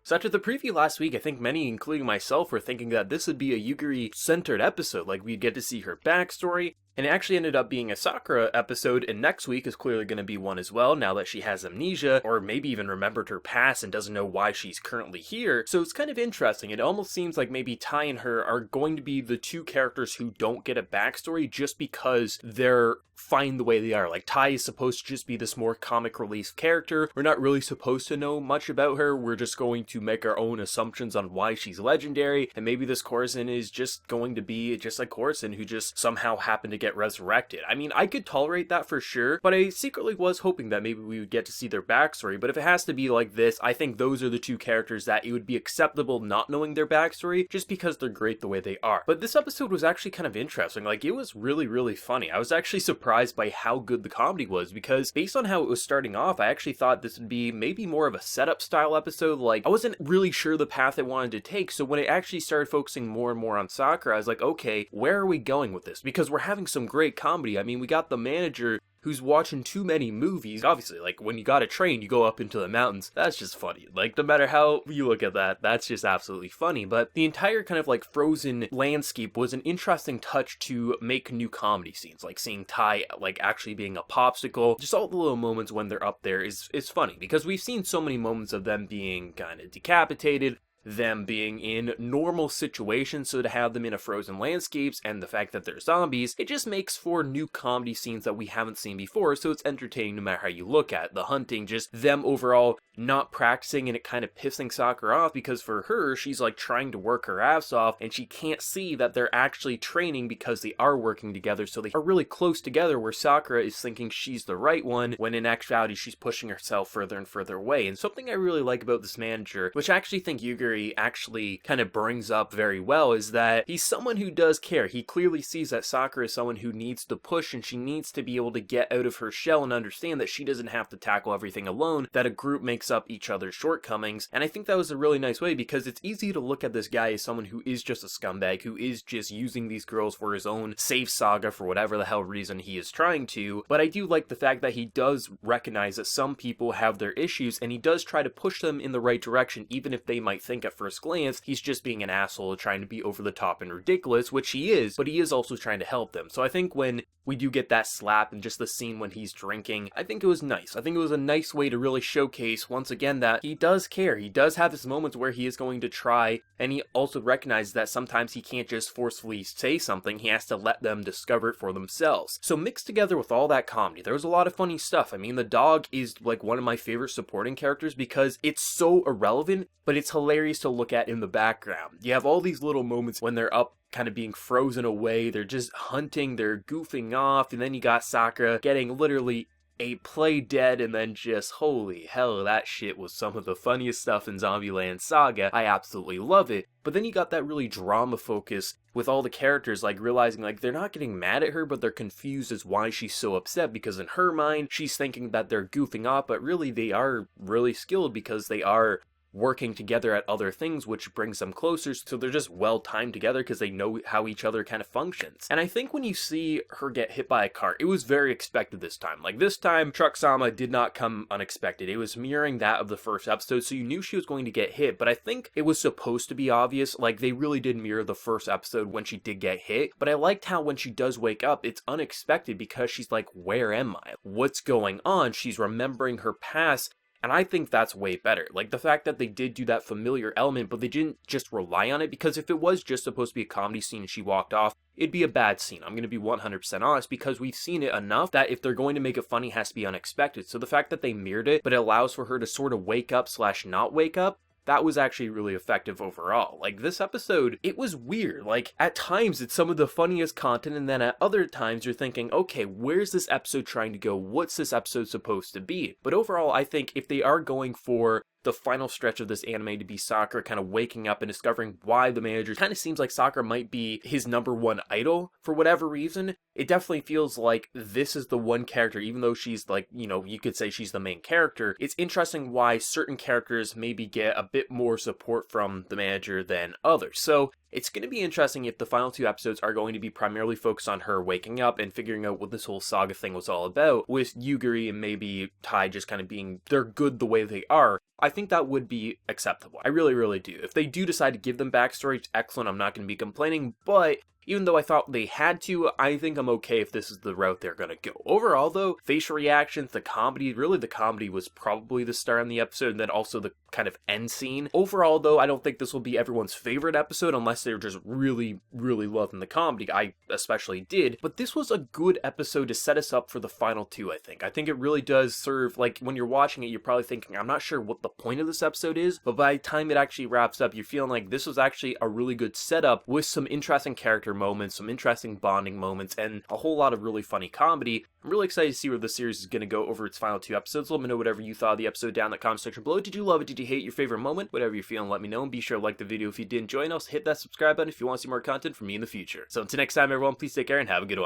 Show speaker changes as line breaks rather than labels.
So after the preview last week, I think many, including myself, were thinking that this would be a Yugiri-centered episode, like we'd get to see her backstory, and it actually ended up being a Sakura episode, and next week is clearly going to be one as well, now that she has amnesia, or maybe even remembered her past and doesn't know why she's currently here. So it's kind of interesting. It almost seems like maybe Tai and her are going to be the two characters who don't get a backstory just because they're fine the way they are. Like, Tai is supposed to just be this more comic relief character. We're not really supposed to know much about her. We're just going to make our own assumptions on why she's legendary, and maybe this Corazon is just going to be just like Corazon, who just somehow happened to get resurrected. I mean, I could tolerate that for sure, but I secretly was hoping that maybe we would get to see their backstory. But if it has to be like this, I think those are the two characters that it would be acceptable not knowing their backstory, just because they're great the way they are. But this episode was actually kind of interesting. Like, it was really funny. I was actually surprised by how good the comedy was, because based on how it was starting off, I actually thought this would be maybe more of a setup style episode. Like, I wasn't really sure the path I wanted to take, so when it actually started focusing more and more on Sakura, I was like, okay, where are we going with this? Because we're having some great comedy. I mean, we got the manager who's watching too many movies. Obviously, like, when you got a train, you go up into the mountains. That's just funny. Like, no matter how you look at that, that's just absolutely funny. But the entire kind of, like, frozen landscape was an interesting touch to make new comedy scenes. Like, seeing Tai, like, actually being a popsicle. Just all the little moments when they're up there is funny. Because we've seen so many moments of them being kind of decapitated, them being in normal situations, so to have them in a frozen landscapes and the fact that they're zombies, it just makes for new comedy scenes that we haven't seen before, so it's entertaining no matter how you look at it. The hunting, just them overall not practicing, and it kind of pissing Sakura off, because for her, she's like trying to work her ass off, and she can't see that they're actually training because they are working together, so they are really close together, where Sakura is thinking she's the right one, when in actuality she's pushing herself further and further away. And something I really like about this manager, which I actually think Yugiri actually kind of brings up very well, is that he's someone who does care. He clearly sees that Sakura is someone who needs to push, and she needs to be able to get out of her shell and understand that she doesn't have to tackle everything alone, that a group makes up each other's shortcomings. And I think that was a really nice way, because it's easy to look at this guy as someone who is just a scumbag, who is just using these girls for his own save saga for whatever the hell reason he is trying to. But I do like the fact that he does recognize that some people have their issues, and he does try to push them in the right direction, even if they might think at first glance he's just being an asshole trying to be over the top and ridiculous, which he is, but he is also trying to help them. So I think when we do get that slap and just the scene when he's drinking, I think it was nice. I think it was a nice way to really showcase once again that he does care. He does have his moments where he is going to try, and he also recognizes that sometimes he can't just forcefully say something, he has to let them discover it for themselves. So mixed together with all that comedy, there was a lot of funny stuff. I mean, the dog is like one of my favorite supporting characters, because it's so irrelevant, but it's hilarious to look at in the background. You have all these little moments when they're up kind of being frozen away, they're just hunting, they're goofing off, and then you got Sakura getting literally a play dead, and then just, holy hell, that shit was some of the funniest stuff in Zombieland Saga. I absolutely love it. But then you got that really drama focus with all the characters, like realizing like they're not getting mad at her, but they're confused as why she's so upset, because in her mind, she's thinking that they're goofing off, but really they are really skilled, because they are working together at other things, which brings them closer, so they're just well timed together because they know how each other kind of functions. And I think when you see her get hit by a car, it was very expected this time. Like, this time, Truck Sama did not come unexpected. It was mirroring that of the first episode, so you knew she was going to get hit, but I think it was supposed to be obvious. Like, they really did mirror the first episode when she did get hit, but I liked how when she does wake up, it's unexpected, because she's like, where am I? What's going on? She's remembering her past. And I think that's way better. Like, the fact that they did do that familiar element, but they didn't just rely on it, because if it was just supposed to be a comedy scene and she walked off, it'd be a bad scene. I'm going to be 100% honest, because we've seen it enough that if they're going to make it funny, it has to be unexpected. So the fact that they mirrored it, but it allows for her to sort of wake up / not wake up, that was actually really effective overall. Like, this episode, it was weird. Like, at times, it's some of the funniest content, and then at other times, you're thinking, okay, where's this episode trying to go? What's this episode supposed to be? But overall, I think if they are going for the final stretch of this anime to be Sakura kind of waking up and discovering why the manager kind of seems like Sakura might be his #1 idol for whatever reason, it definitely feels like this is the one character, even though she's like, you know, you could say she's the main character. It's interesting why certain characters maybe get a bit more support from the manager than others. So It's going to be interesting if the final 2 episodes are going to be primarily focused on her waking up and figuring out what this whole saga thing was all about, with Yugiri and maybe Tai just kind of being, they're good the way they are. I think that would be acceptable. I really, really do. If they do decide to give them backstory, it's excellent. I'm not going to be complaining, but even though I thought they had to, I think I'm okay if this is the route they're gonna go. Overall though, facial reactions, the comedy was probably the star in the episode, and then also the kind of end scene. Overall though, I don't think this will be everyone's favorite episode unless they're just really, really loving the comedy. I especially did, but this was a good episode to set us up for the final 2, I think. I think it really does serve, like, when you're watching it, you're probably thinking, I'm not sure what the point of this episode is, but by the time it actually wraps up, you're feeling like this was actually a really good setup with some interesting character moments, some interesting bonding moments, and a whole lot of really funny comedy. I'm really excited to see where the series is going to go over its final 2 episodes. Let me know whatever you thought of the episode down in the comment section below. Did you love it? Did you hate your favorite moment? Whatever you're feeling, let me know, and be sure to like the video if you did enjoy, and also hit that subscribe button if you want to see more content from me in the future. So until next time, everyone, please take care and have a good one.